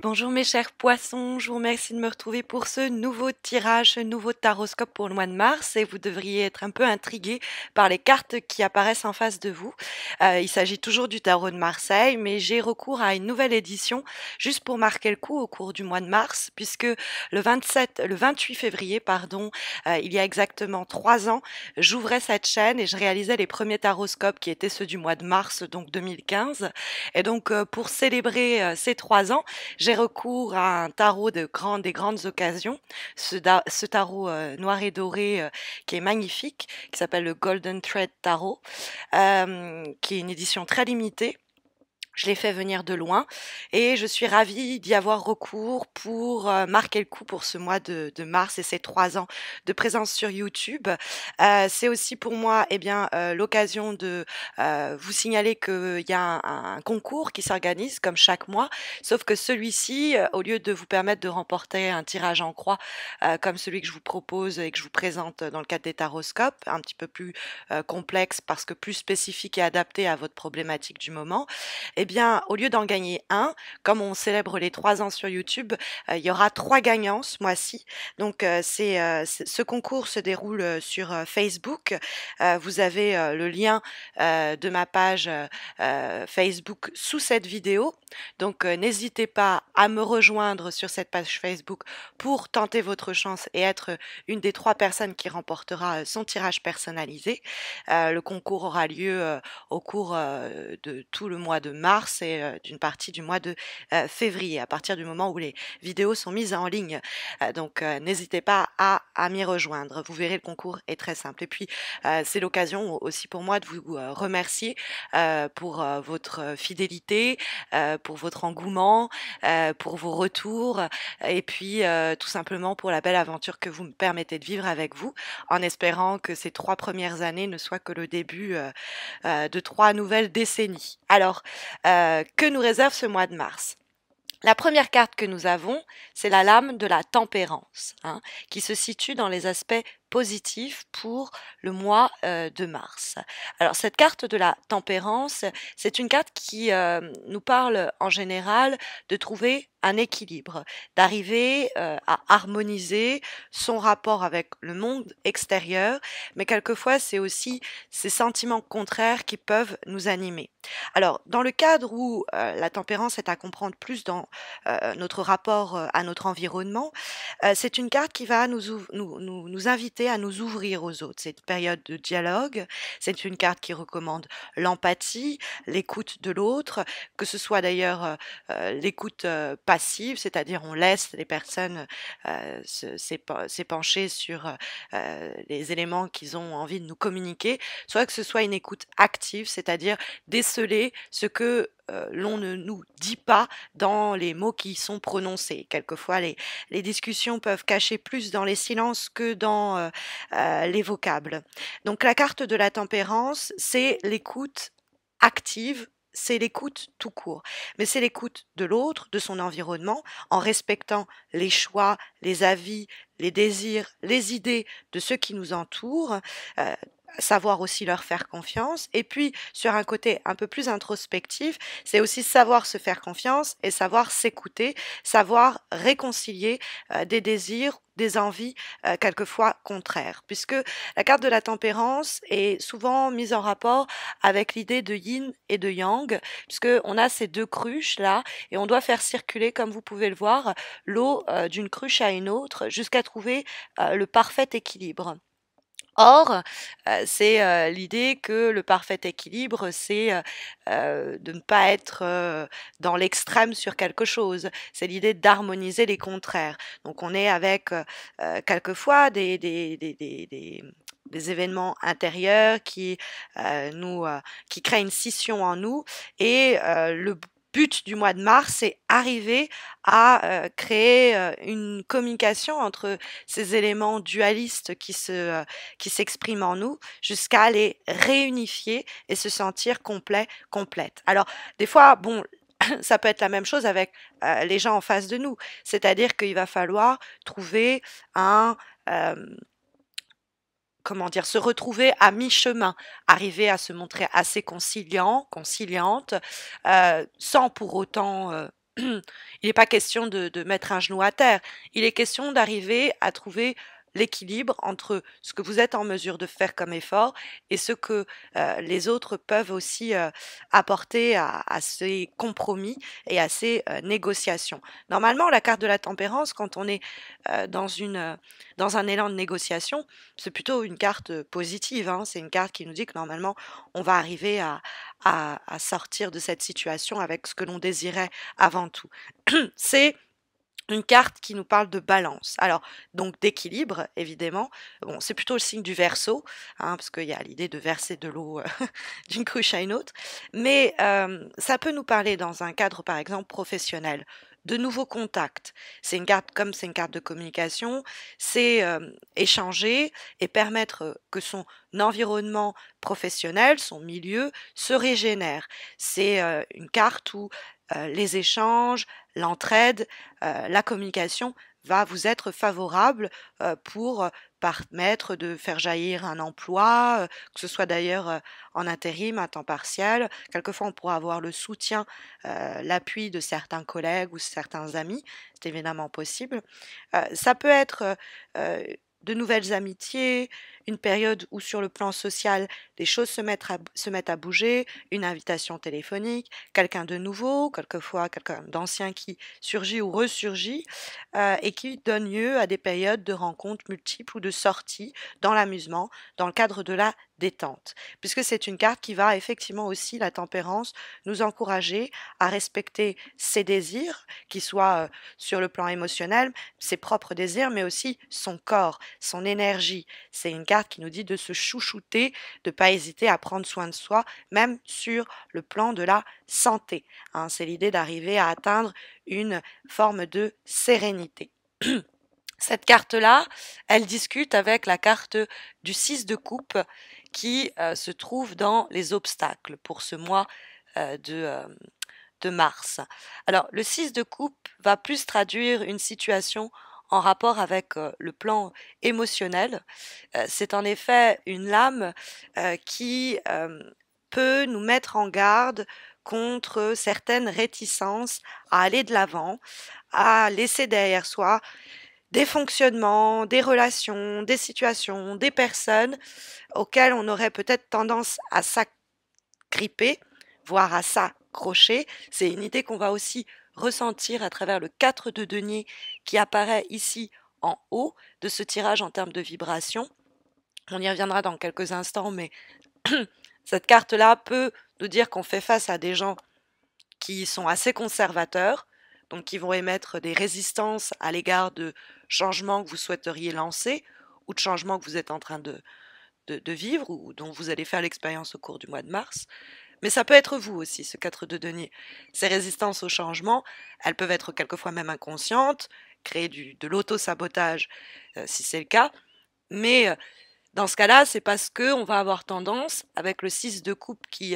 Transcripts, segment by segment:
Bonjour mes chers poissons, je vous remercie de me retrouver pour ce nouveau tirage, ce nouveau taroscope pour le mois de mars et vous devriez être un peu intrigués par les cartes qui apparaissent en face de vous. Il s'agit toujours du tarot de Marseille, mais j'ai recours à une nouvelle édition juste pour marquer le coup au cours du mois de mars, puisque le 28 février, pardon, il y a exactement 3 ans, j'ouvrais cette chaîne et je réalisais les premiers taroscopes qui étaient ceux du mois de mars, donc 2015. Et donc pour célébrer ces 3 ans, j'ai recours à un tarot des grandes occasions, ce tarot noir et doré qui est magnifique, qui s'appelle le Golden Thread Tarot, qui est une édition très limitée. Je l'ai fait venir de loin et je suis ravie d'y avoir recours pour marquer le coup pour ce mois de mars et ces 3 ans de présence sur YouTube. C'est aussi pour moi l'occasion de vous signaler qu'il y a un concours qui s'organise comme chaque mois, sauf que celui-ci, au lieu de vous permettre de remporter un tirage en croix comme celui que je vous propose et que je vous présente dans le cadre des taroscopes, un petit peu plus complexe parce que plus spécifique et adapté à votre problématique du moment, eh bien, au lieu d'en gagner un, comme on célèbre les 3 ans sur YouTube, il y aura 3 gagnants ce mois-ci. Donc, ce concours se déroule sur Facebook. Vous avez le lien de ma page Facebook sous cette vidéo. Donc, n'hésitez pas à me rejoindre sur cette page Facebook pour tenter votre chance et être une des 3 personnes qui remportera son tirage personnalisé. Le concours aura lieu au cours de tout le mois de mars et d'une partie du mois de février, à partir du moment où les vidéos sont mises en ligne. Donc, n'hésitez pas à m'y rejoindre. Vous verrez, le concours est très simple. Et puis, c'est l'occasion aussi pour moi de vous remercier pour votre fidélité, pour votre engouement, pour vos retours, et puis tout simplement pour la belle aventure que vous me permettez de vivre avec vous, en espérant que ces 3 premières années ne soient que le début de 3 nouvelles décennies. Alors, que nous réserve ce mois de mars? La première carte que nous avons, c'est la lame de la tempérance, hein, qui se situe dans les aspects positifs pour le mois de mars. Alors cette carte de la tempérance, c'est une carte qui nous parle en général de trouver un équilibre, d'arriver à harmoniser son rapport avec le monde extérieur, mais quelquefois c'est aussi ces sentiments contraires qui peuvent nous animer. Alors, dans le cadre où la tempérance est à comprendre plus dans notre rapport à notre environnement, c'est une carte qui va nous inviter à nous ouvrir aux autres. C'est une période de dialogue, c'est une carte qui recommande l'empathie, l'écoute de l'autre, que ce soit d'ailleurs l'écoute passive, c'est-à-dire on laisse les personnes s'épancher sur les éléments qu'ils ont envie de nous communiquer, soit que ce soit une écoute active, c'est-à-dire déceler ce que l'on ne nous dit pas dans les mots qui sont prononcés. Quelquefois, les discussions peuvent cacher plus dans les silences que dans les vocables. Donc la carte de la tempérance, c'est l'écoute active, c'est l'écoute tout court, mais c'est l'écoute de l'autre, de son environnement, en respectant les choix, les avis, les désirs, les idées de ceux qui nous entourent, euh, savoir aussi leur faire confiance. Et puis, sur un côté un peu plus introspectif, c'est aussi savoir se faire confiance et savoir s'écouter, savoir réconcilier des désirs, des envies quelquefois contraires, puisque la carte de la tempérance est souvent mise en rapport avec l'idée de yin et de yang, puisque on a ces deux cruches là, et on doit faire circuler, comme vous pouvez le voir, l'eau d'une cruche à une autre jusqu'à trouver le parfait équilibre. Or, c'est l'idée que le parfait équilibre, c'est de ne pas être dans l'extrême sur quelque chose. C'est l'idée d'harmoniser les contraires. Donc, on est avec quelquefois des événements intérieurs qui créent une scission en nous, et le but du mois de mars, c'est arriver à créer une communication entre ces éléments dualistes qui s'expriment en nous, jusqu'à les réunifier et se sentir complet, complète. Alors, des fois, bon, ça peut être la même chose avec les gens en face de nous, c'est-à-dire qu'il va falloir trouver un comment dire, se retrouver à mi-chemin, arriver à se montrer assez conciliant, conciliante, sans pour autant il n'est pas question de mettre un genou à terre. Il est question d'arriver à trouver l'équilibre entre ce que vous êtes en mesure de faire comme effort et ce que les autres peuvent aussi apporter à ces compromis et à ces négociations. Normalement, la carte de la tempérance, quand on est dans un élan de négociation, c'est plutôt une carte positive, hein. C'est une carte qui nous dit que normalement, on va arriver à sortir de cette situation avec ce que l'on désirait avant tout. C'est une carte qui nous parle de balance. Alors, donc d'équilibre, évidemment. Bon, c'est plutôt le signe du Verseau, hein, parce qu'il y a l'idée de verser de l'eau d'une cruche à une autre. Mais ça peut nous parler dans un cadre, par exemple, professionnel, de nouveaux contacts. C'est une carte, comme c'est une carte de communication, c'est échanger et permettre que son environnement professionnel, son milieu, se régénère. C'est une carte où les échanges, l'entraide, la communication va vous être favorable pour permettre de faire jaillir un emploi, que ce soit d'ailleurs en intérim, à temps partiel. Quelquefois, on pourra avoir le soutien, l'appui de certains collègues ou certains amis. C'est évidemment possible. Ça peut être de nouvelles amitiés, une période où sur le plan social, les choses se mettent à bouger, une invitation téléphonique, quelqu'un de nouveau, quelquefois quelqu'un d'ancien qui surgit ou ressurgit, et qui donne lieu à des périodes de rencontres multiples ou de sorties dans l'amusement, dans le cadre de la détente. Puisque c'est une carte qui va effectivement aussi, la tempérance, nous encourager à respecter ses désirs, qui soient sur le plan émotionnel, ses propres désirs, mais aussi son corps, son énergie. C'est une carte qui nous dit de se chouchouter, de ne pas hésiter à prendre soin de soi, même sur le plan de la santé, hein. C'est l'idée d'arriver à atteindre une forme de sérénité. Cette carte-là, elle discute avec la carte du 6 de coupe qui se trouve dans les obstacles pour ce mois de mars. Alors, le 6 de coupe va plus traduire une situation en rapport avec le plan émotionnel. C'est en effet une lame qui peut nous mettre en garde contre certaines réticences à aller de l'avant, à laisser derrière soi des fonctionnements, des relations, des situations, des personnes auxquelles on aurait peut-être tendance à s'agripper, voire à s'accrocher. C'est une idée qu'on va aussi ressentir à travers le 4 de denier qui apparaît ici en haut de ce tirage en termes de vibration. On y reviendra dans quelques instants, mais cette carte-là peut nous dire qu'on fait face à des gens qui sont assez conservateurs, donc qui vont émettre des résistances à l'égard de changements que vous souhaiteriez lancer ou de changements que vous êtes en train de vivre ou dont vous allez faire l'expérience au cours du mois de mars. Mais ça peut être vous aussi, ce 4 de denier. Ces résistances au changement, elles peuvent être quelquefois même inconscientes, créer de l'auto-sabotage si c'est le cas, mais dans ce cas-là, c'est parce qu'on va avoir tendance, avec le 6 de coupe qui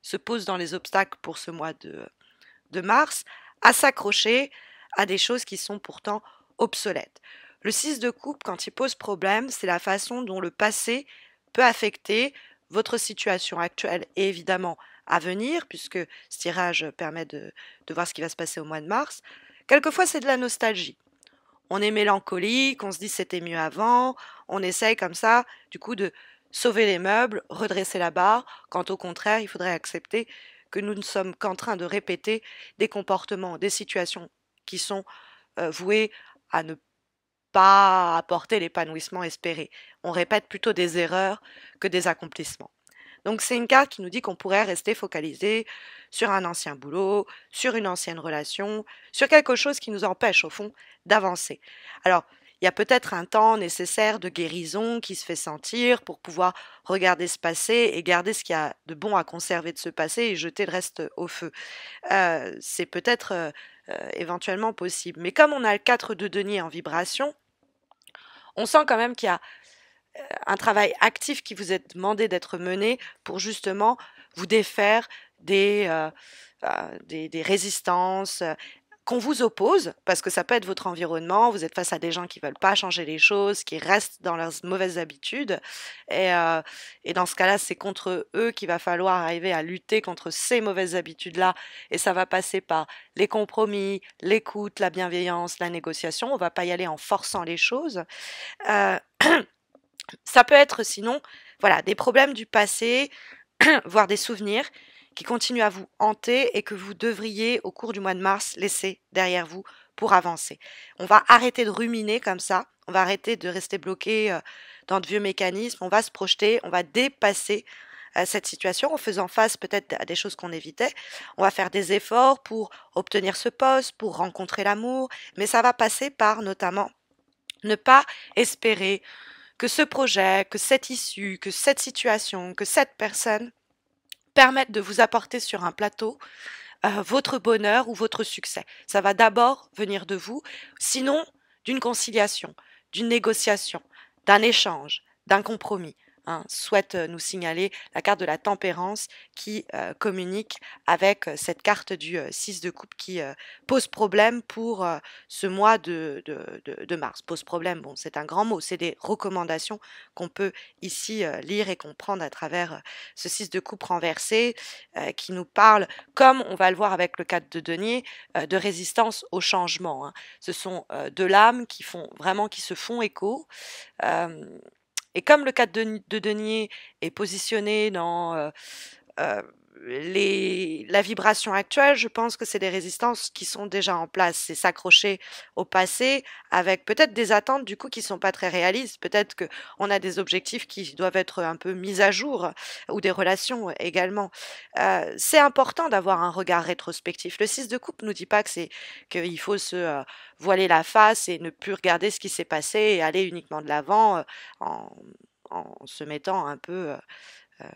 se pose dans les obstacles pour ce mois de mars, à s'accrocher à des choses qui sont pourtant obsolètes. Le 6 de coupe, quand il pose problème, c'est la façon dont le passé peut affecter votre situation actuelle et évidemment à venir, puisque ce tirage permet de voir ce qui va se passer au mois de mars. Quelquefois, c'est de la nostalgie. On est mélancolique, on se dit c'était mieux avant, on essaye comme ça, du coup, de sauver les meubles, redresser la barre, quand au contraire, il faudrait accepter que nous ne sommes qu'en train de répéter des comportements, des situations qui sont vouées à ne pas apporter l'épanouissement espéré. On répète plutôt des erreurs que des accomplissements. Donc c'est une carte qui nous dit qu'on pourrait rester focalisé sur un ancien boulot, sur une ancienne relation, sur quelque chose qui nous empêche au fond d'avancer. Alors, il y a peut-être un temps nécessaire de guérison qui se fait sentir pour pouvoir regarder ce passé et garder ce qu'il y a de bon à conserver de ce passé et jeter le reste au feu. C'est peut-être éventuellement possible. Mais comme on a le 4 de denier en vibration, on sent quand même qu'il y a un travail actif qui vous est demandé d'être mené pour justement vous défaire des résistances, qu'on vous oppose, parce que ça peut être votre environnement, vous êtes face à des gens qui veulent pas changer les choses, qui restent dans leurs mauvaises habitudes, et, euh, et dans ce cas-là, c'est contre eux qu'il va falloir arriver à lutter contre ces mauvaises habitudes-là, et ça va passer par les compromis, l'écoute, la bienveillance, la négociation, on va pas y aller en forçant les choses. Euh, Ça peut être sinon, voilà, des problèmes du passé, voire des souvenirs qui continuent à vous hanter et que vous devriez, au cours du mois de mars, laisser derrière vous pour avancer. On va arrêter de ruminer comme ça, on va arrêter de rester bloqué dans de vieux mécanismes, on va se projeter, on va dépasser cette situation en faisant face peut-être à des choses qu'on évitait. On va faire des efforts pour obtenir ce poste, pour rencontrer l'amour, mais ça va passer par notamment ne pas espérer que ce projet, que cette issue, que cette situation, que cette personne permettent de vous apporter sur un plateau votre bonheur ou votre succès. Ça va d'abord venir de vous, sinon d'une conciliation, d'une négociation, d'un échange, d'un compromis. Souhaite nous signaler la carte de la tempérance qui communique avec cette carte du 6 de coupe qui pose problème pour ce mois de mars. Pose problème, bon, c'est un grand mot, c'est des recommandations qu'on peut ici lire et comprendre à travers ce 6 de coupe renversé qui nous parle, comme on va le voir avec le 4 de denier, de résistance au changement. Ce sont de l'âme qui font vraiment qui se font écho. Euh, et comme le 4 de denier est positionné dans la vibration actuelle, je pense que c'est des résistances qui sont déjà en place. C'est s'accrocher au passé avec peut-être des attentes du coup qui sont pas très réalistes. Peut-être que on a des objectifs qui doivent être un peu mis à jour ou des relations également. C'est important d'avoir un regard rétrospectif. Le 6 de coupe nous dit pas que c'est qu'il faut se voiler la face et ne plus regarder ce qui s'est passé et aller uniquement de l'avant en, en se mettant un peu euh,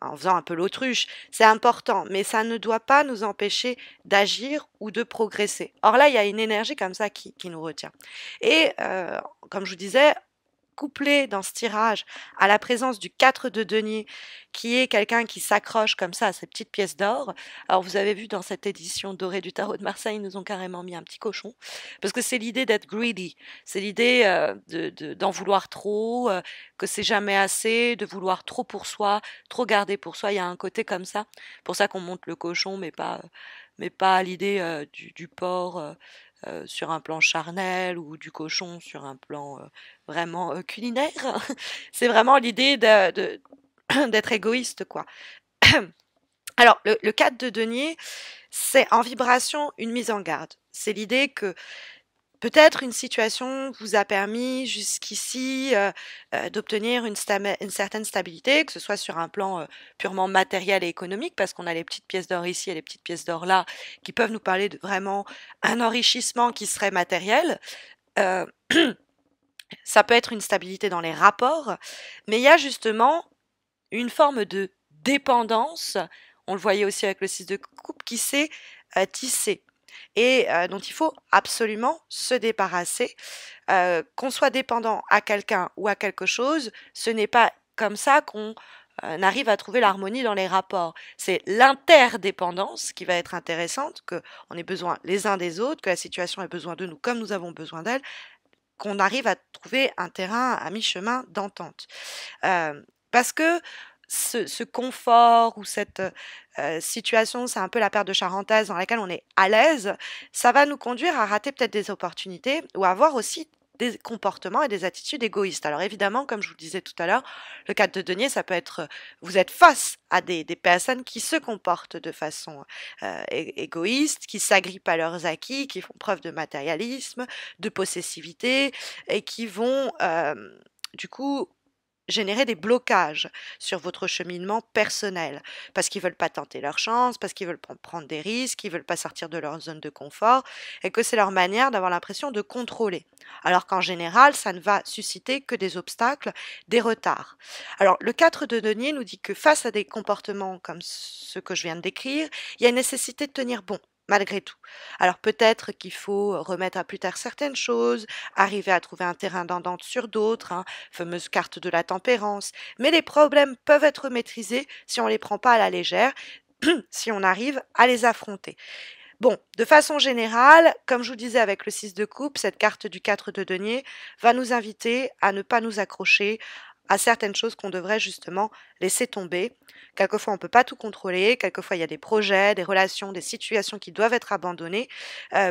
en faisant un peu l'autruche. C'est important, mais ça ne doit pas nous empêcher d'agir ou de progresser. Or là, il y a une énergie comme ça qui nous retient. Et comme je vous disais, couplé dans ce tirage à la présence du 4 de denier, qui est quelqu'un qui s'accroche comme ça à ces petites pièces d'or. Alors vous avez vu dans cette édition dorée du tarot de Marseille, ils nous ont carrément mis un petit cochon, parce que c'est l'idée d'être greedy, c'est l'idée d'en vouloir trop, que c'est jamais assez, de vouloir trop pour soi, trop garder pour soi, il y a un côté comme ça, pour ça qu'on monte le cochon, mais pas l'idée du porc sur un plan charnel ou du cochon sur un plan vraiment culinaire. C'est vraiment l'idée d'être égoïste, quoi. Alors, le 4 de denier, c'est en vibration une mise en garde. C'est l'idée que peut-être une situation vous a permis jusqu'ici d'obtenir une certaine stabilité, que ce soit sur un plan purement matériel et économique, parce qu'on a les petites pièces d'or ici et les petites pièces d'or là, qui peuvent nous parler de vraiment un enrichissement qui serait matériel. Euh, Ça peut être une stabilité dans les rapports, mais il y a justement une forme de dépendance, on le voyait aussi avec le 6 de coupe, qui s'est tissée et dont il faut absolument se débarrasser. Qu'on soit dépendant à quelqu'un ou à quelque chose, ce n'est pas comme ça qu'on arrive à trouver l'harmonie dans les rapports. C'est l'interdépendance qui va être intéressante, qu'on ait besoin les uns des autres, que la situation ait besoin de nous comme nous avons besoin d'elle, qu'on arrive à trouver un terrain à mi-chemin d'entente. Parce que ce confort ou cette situation, c'est un peu la paire de charentaises dans laquelle on est à l'aise, ça va nous conduire à rater peut-être des opportunités ou à avoir aussi des comportements et des attitudes égoïstes. Alors évidemment, comme je vous le disais tout à l'heure, le 4 de denier, ça peut être, vous êtes face à des personnes qui se comportent de façon égoïste, qui s'agrippent à leurs acquis, qui font preuve de matérialisme, de possessivité et qui vont du coup générer des blocages sur votre cheminement personnel parce qu'ils veulent pas tenter leur chance, parce qu'ils veulent prendre des risques, ils veulent pas sortir de leur zone de confort et que c'est leur manière d'avoir l'impression de contrôler. Alors qu'en général, ça ne va susciter que des obstacles, des retards. Alors, le 4 de denier nous dit que face à des comportements comme ceux que je viens de décrire, il y a une nécessité de tenir bon malgré tout. Alors peut-être qu'il faut remettre à plus tard certaines choses, arriver à trouver un terrain d'entente sur d'autres, fameuse carte de la tempérance, mais les problèmes peuvent être maîtrisés si on ne les prend pas à la légère, si on arrive à les affronter. Bon, de façon générale, comme je vous disais avec le 6 de coupe, cette carte du 4 de denier va nous inviter à ne pas nous accrocher à certaines choses qu'on devrait justement laisser tomber. Quelquefois, on ne peut pas tout contrôler, quelquefois, il y a des projets, des relations, des situations qui doivent être abandonnées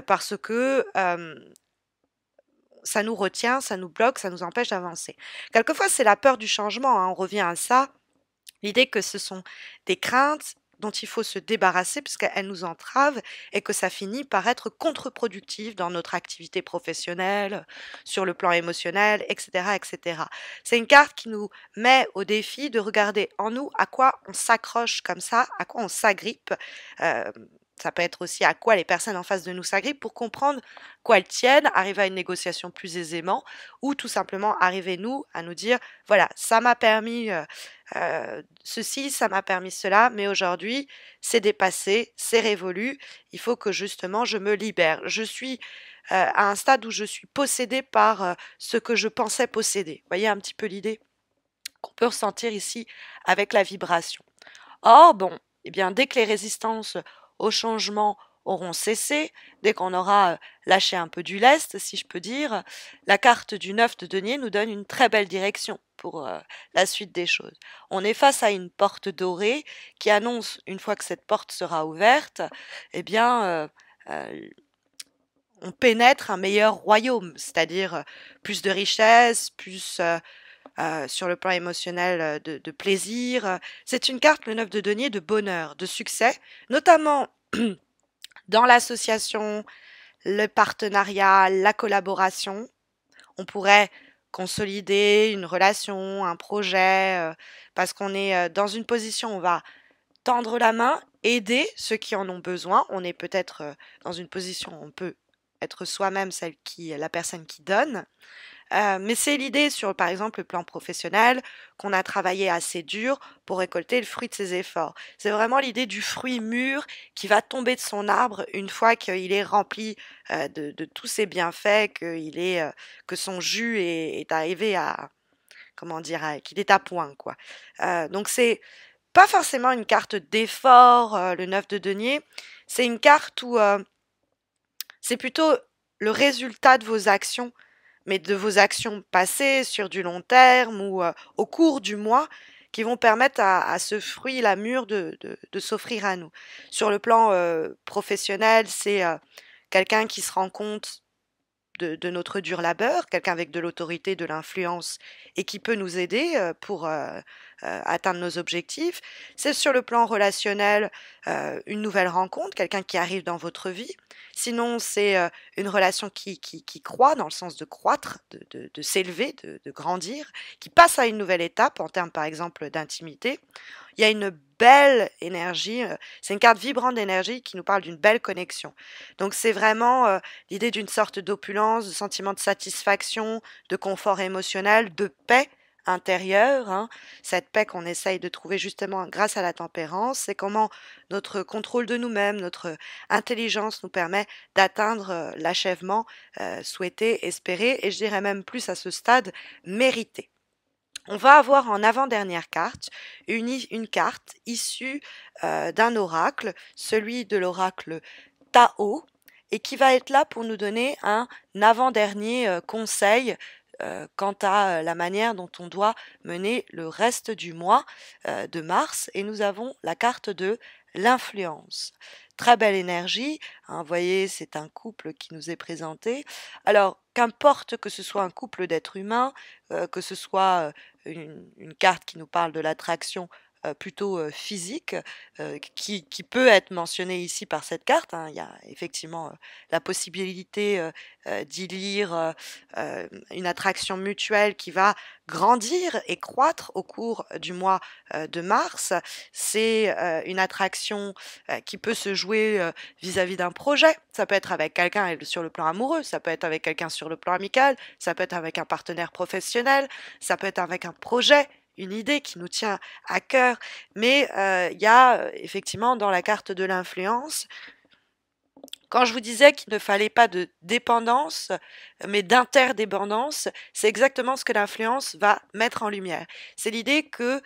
parce que ça nous retient, ça nous bloque, ça nous empêche d'avancer. Quelquefois, c'est la peur du changement, hein, on revient à ça. L'idée que ce sont des craintes dont il faut se débarrasser puisqu'elles nous entravent et que ça finit par être contre-productif dans notre activité professionnelle, sur le plan émotionnel, etc., etc. C'est une carte qui nous met au défi de regarder en nous à quoi on s'accroche comme ça, à quoi on s'agrippe. Euh, Ça peut être aussi à quoi les personnes en face de nous s'agrippent pour comprendre quoi elles tiennent, arriver à une négociation plus aisément ou tout simplement arriver nous à nous dire voilà, ça m'a permis ceci, ça m'a permis cela, mais aujourd'hui, c'est dépassé, c'est révolu. Il faut que justement je me libère. Je suis à un stade où je suis possédée par ce que je pensais posséder. Vous voyez un petit peu l'idée qu'on peut ressentir ici avec la vibration. Or, bon, eh bien, dès que les résistances au changement auront cessé, dès qu'on aura lâché un peu du lest, si je peux dire, la carte du 9 de denier nous donne une très belle direction pour la suite des choses. On est face à une porte dorée qui annonce, une fois que cette porte sera ouverte, eh bien, on pénètre un meilleur royaume, c'est-à-dire plus de richesse, plus sur le plan émotionnel de plaisir. C'est une carte, le 9 de denier, de bonheur, de succès, notamment dans l'association, le partenariat, la collaboration. On pourrait consolider une relation, un projet, parce qu'on est dans une position où on va tendre la main, aider ceux qui en ont besoin. On est peut-être dans une position où on peut être soi-même la personne qui donne. Mais c'est l'idée sur, par exemple, le plan professionnel, qu'on a travaillé assez dur pour récolter le fruit de ses efforts. C'est vraiment l'idée du fruit mûr qui va tomber de son arbre une fois qu'il est rempli de tous ses bienfaits, que son jus est arrivé à, comment dire, qu'il est à point, quoi. Donc c'est pas forcément une carte d'effort, le 9 de denier. C'est une carte où c'est plutôt le résultat de vos actions, mais de vos actions passées sur du long terme ou au cours du mois qui vont permettre à ce fruit, la mûre, de s'offrir à nous. Sur le plan professionnel, c'est quelqu'un qui se rend compte de notre dur labeur, quelqu'un avec de l'autorité, de l'influence et qui peut nous aider pour atteindre nos objectifs. C'est sur le plan relationnel une nouvelle rencontre, quelqu'un qui arrive dans votre vie. Sinon, c'est une relation qui croît dans le sens de croître, de s'élever, de grandir, qui passe à une nouvelle étape en termes par exemple d'intimité. Il y a une belle énergie, c'est une carte vibrante d'énergie qui nous parle d'une belle connexion. Donc c'est vraiment l'idée d'une sorte d'opulence, de sentiment de satisfaction, de confort émotionnel, de paix intérieure, hein. Cette paix qu'on essaye de trouver justement grâce à la tempérance, c'est comment notre contrôle de nous-mêmes, notre intelligence nous permet d'atteindre l'achèvement souhaité, espéré, et je dirais même plus à ce stade, mérité. On va avoir en avant-dernière carte une carte issue d'un oracle, celui de l'oracle Tao, et qui va être là pour nous donner un avant-dernier conseil quant à la manière dont on doit mener le reste du mois de mars. Et nous avons la carte de l'influence. Très belle énergie, hein, vous voyez, c'est un couple qui nous est présenté. Alors, qu'importe que ce soit un couple d'êtres humains, que ce soit une carte qui nous parle de l'attraction plutôt physique, qui peut être mentionnée ici par cette carte, hein. Il y a effectivement la possibilité d'y lire une attraction mutuelle qui va grandir et croître au cours du mois de mars. C'est une attraction qui peut se jouer vis-à-vis d'un projet. Ça peut être avec quelqu'un sur le plan amoureux, ça peut être avec quelqu'un sur le plan amical, ça peut être avec un partenaire professionnel, ça peut être avec un projet, une idée qui nous tient à cœur. Mais il y a effectivement dans la carte de l'influence, quand je vous disais qu'il ne fallait pas de dépendance, mais d'interdépendance, c'est exactement ce que l'influence va mettre en lumière. C'est l'idée que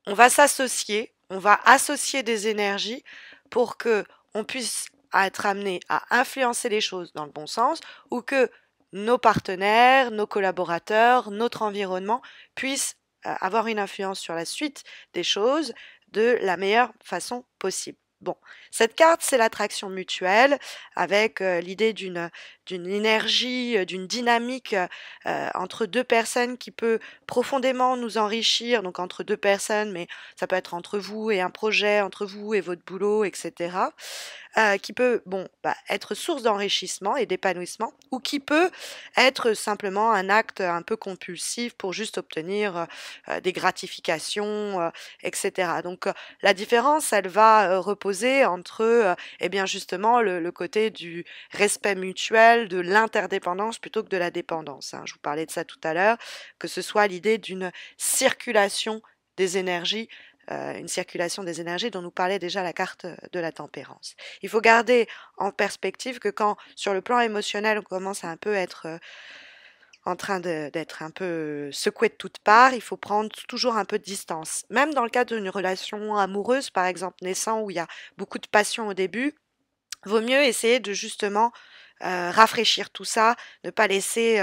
on va s'associer, on va associer des énergies pour que on puisse être amené à influencer les choses dans le bon sens ou que nos partenaires, nos collaborateurs, notre environnement puissent avoir une influence sur la suite des choses de la meilleure façon possible. Bon, cette carte, c'est l'attraction mutuelle avec l'idée d'une énergie, d'une dynamique entre deux personnes qui peut profondément nous enrichir, donc entre deux personnes, mais ça peut être entre vous et un projet, entre vous et votre boulot, etc. Qui peut être source d'enrichissement et d'épanouissement, ou qui peut être simplement un acte un peu compulsif pour juste obtenir des gratifications, etc. Donc la différence, elle va reposer entre eh bien justement le côté du respect mutuel, de l'interdépendance plutôt que de la dépendance, hein. Je vous parlais de ça tout à l'heure, que ce soit l'idée d'une circulation des énergies, une circulation des énergies dont nous parlait déjà la carte de la tempérance. Il faut garder en perspective que quand, sur le plan émotionnel, on commence à un peu être en train d'être un peu secoué de toutes parts, il faut prendre toujours un peu de distance. Même dans le cadre d'une relation amoureuse, par exemple, naissant, où il y a beaucoup de passion au début, vaut mieux essayer de justement rafraîchir tout ça, ne pas laisser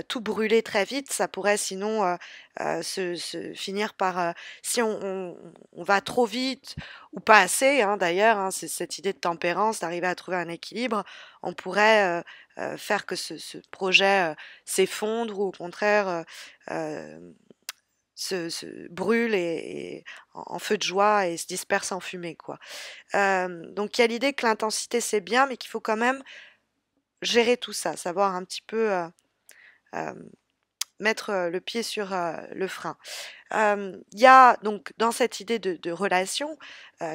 tout brûler très vite. Ça pourrait sinon se finir par, si on va trop vite ou pas assez, hein, d'ailleurs, hein, c'est cette idée de tempérance, d'arriver à trouver un équilibre, on pourrait faire que ce projet s'effondre ou au contraire se brûle et en feu de joie et se disperse en fumée, quoi. Donc il y a l'idée que l'intensité c'est bien, mais qu'il faut quand même gérer tout ça, savoir un petit peu mettre le pied sur le frein. Il y a donc dans cette idée de relation,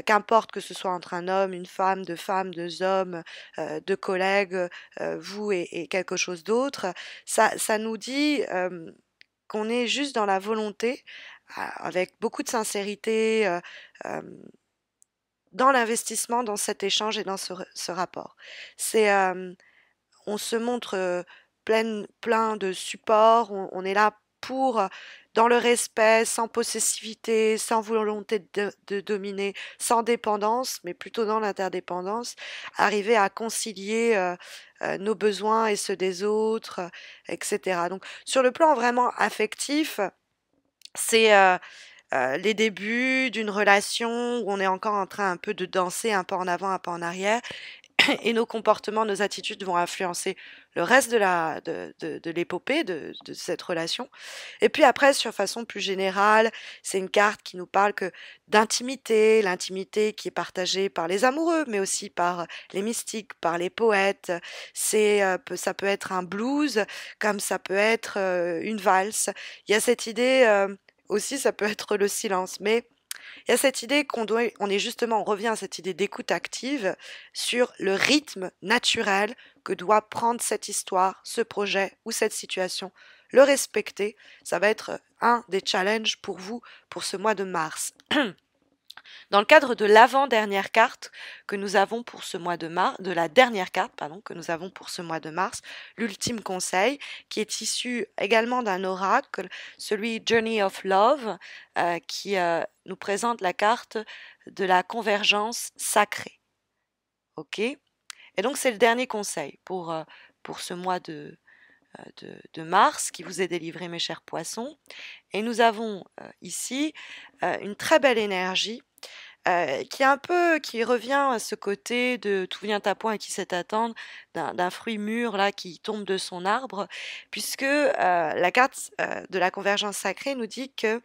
qu'importe que ce soit entre un homme, une femme, deux hommes, deux collègues, vous et quelque chose d'autre, ça nous dit qu'on est juste dans la volonté, avec beaucoup de sincérité, dans l'investissement, dans cet échange et dans ce rapport. C'est on se montre plein de support, on est là pour, dans le respect, sans possessivité, sans volonté de dominer, sans dépendance, mais plutôt dans l'interdépendance, arriver à concilier nos besoins et ceux des autres, etc. Donc sur le plan vraiment affectif, c'est les débuts d'une relation où on est encore en train un peu de danser un pas en avant, un pas en arrière, et nos comportements, nos attitudes vont influencer le reste de l'épopée de cette relation. Et puis après, sur façon plus générale, c'est une carte qui nous parle que d'intimité, l'intimité qui est partagée par les amoureux, mais aussi par les mystiques, par les poètes. Ça peut être un blues, comme ça peut être une valse. Il y a cette idée aussi, ça peut être le silence, mais il y a cette idée on est justement, on revient à cette idée d'écoute active sur le rythme naturel que doit prendre cette histoire, ce projet ou cette situation. Le respecter, ça va être un des challenges pour vous pour ce mois de mars. Dans le cadre de l'avant-dernière carte que nous avons pour ce mois de mars, de la dernière carte, pardon, que nous avons pour ce mois de mars, l'ultime conseil, qui est issu également d'un oracle, celui Journey of Love, qui nous présente la carte de la convergence sacrée. Ok? Et donc c'est le dernier conseil pour ce mois de mars qui vous est délivré, mes chers poissons. Et nous avons ici une très belle énergie qui revient à ce côté de tout vient à point et qui sait attendre d'un fruit mûr là qui tombe de son arbre, puisque la carte de la convergence sacrée nous dit que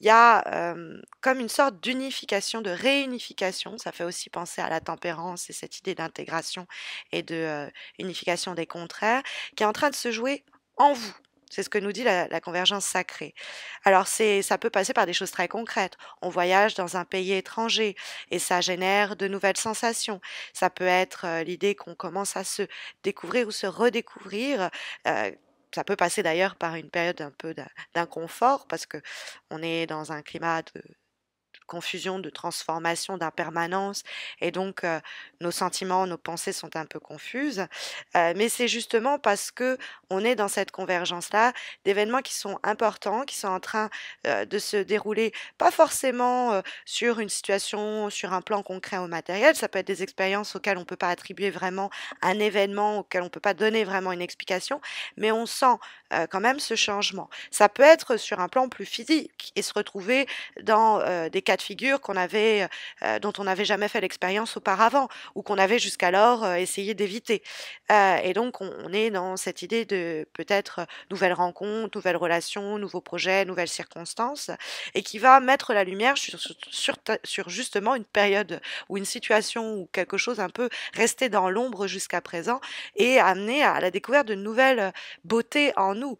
il y a comme une sorte d'unification, de réunification. Ça fait aussi penser à la tempérance et cette idée d'intégration et de unification des contraires qui est en train de se jouer en vous. C'est ce que nous dit la convergence sacrée. Alors ça peut passer par des choses très concrètes. On voyage dans un pays étranger et ça génère de nouvelles sensations. Ça peut être l'idée qu'on commence à se découvrir ou se redécouvrir. Ça peut passer d'ailleurs par une période un peu d'inconfort parce que on est dans un climat de confusion, de transformation, d'impermanence et donc nos sentiments, nos pensées sont un peu confuses. Mais c'est justement parce qu'on est dans cette convergence-là d'événements qui sont importants, qui sont en train, de se dérouler, pas forcément, sur une situation, sur un plan concret ou matériel. Ça peut être des expériences auxquelles on peut pas attribuer vraiment un événement, auquel on peut pas donner vraiment une explication, mais on sent, quand même ce changement. Ça peut être sur un plan plus physique et se retrouver dans, des cas de figure dont on n'avait jamais fait l'expérience auparavant ou qu'on avait jusqu'alors, essayé d'éviter. Et donc on est dans cette idée de peut-être, nouvelles rencontres, nouvelles relations, nouveaux projets, nouvelles circonstances et qui va mettre la lumière sur justement une période ou une situation ou quelque chose un peu resté dans l'ombre jusqu'à présent et amener à la découverte de nouvelles, beautés en nous.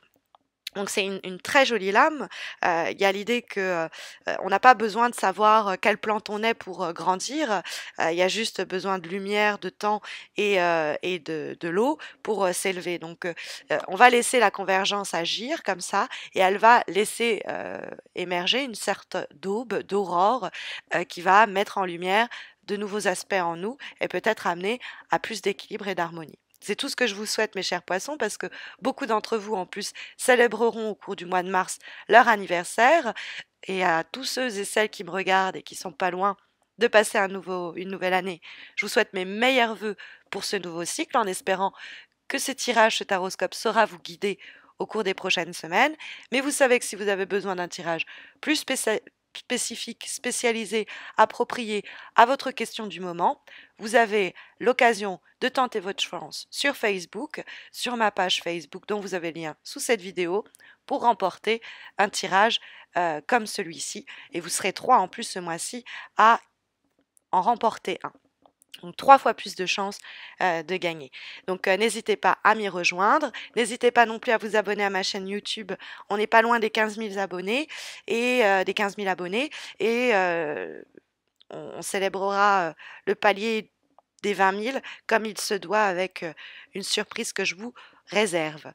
Donc c'est une très jolie lame. Il y a l'idée que, on n'a pas besoin de savoir, quelle plante on est pour, grandir. Il y a juste besoin de lumière, de temps et de l'eau pour, s'élever. Donc, on va laisser la convergence agir comme ça et elle va laisser, émerger une sorte d'aube, d'aurore, qui va mettre en lumière de nouveaux aspects en nous et peut-être amener à plus d'équilibre et d'harmonie. C'est tout ce que je vous souhaite, mes chers poissons, parce que beaucoup d'entre vous, en plus, célébreront au cours du mois de mars leur anniversaire. Et à tous ceux et celles qui me regardent et qui sont pas loin de passer une nouvelle année, je vous souhaite mes meilleurs vœux pour ce nouveau cycle, en espérant que ce tirage, ce taroscope saura vous guider au cours des prochaines semaines. Mais vous savez que si vous avez besoin d'un tirage plus spécifique, spécialisé, approprié à votre question du moment, vous avez l'occasion de tenter votre chance sur Facebook, sur ma page Facebook dont vous avez le lien sous cette vidéo, pour remporter un tirage comme celui-ci. Et vous serez 3 en plus ce mois-ci à en remporter un. Donc 3 fois plus de chances, de gagner. Donc n'hésitez pas à m'y rejoindre. N'hésitez pas non plus à vous abonner à ma chaîne YouTube. On n'est pas loin des 15 000 abonnés et des 15 000 abonnés et on célébrera, le palier des 20 000 comme il se doit avec, une surprise que je vous réserve.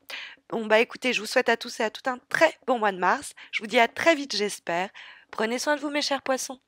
Bon, bah, écoutez, je vous souhaite à tous et à toutes un très bon mois de mars. Je vous dis à très vite, j'espère. Prenez soin de vous, mes chers poissons.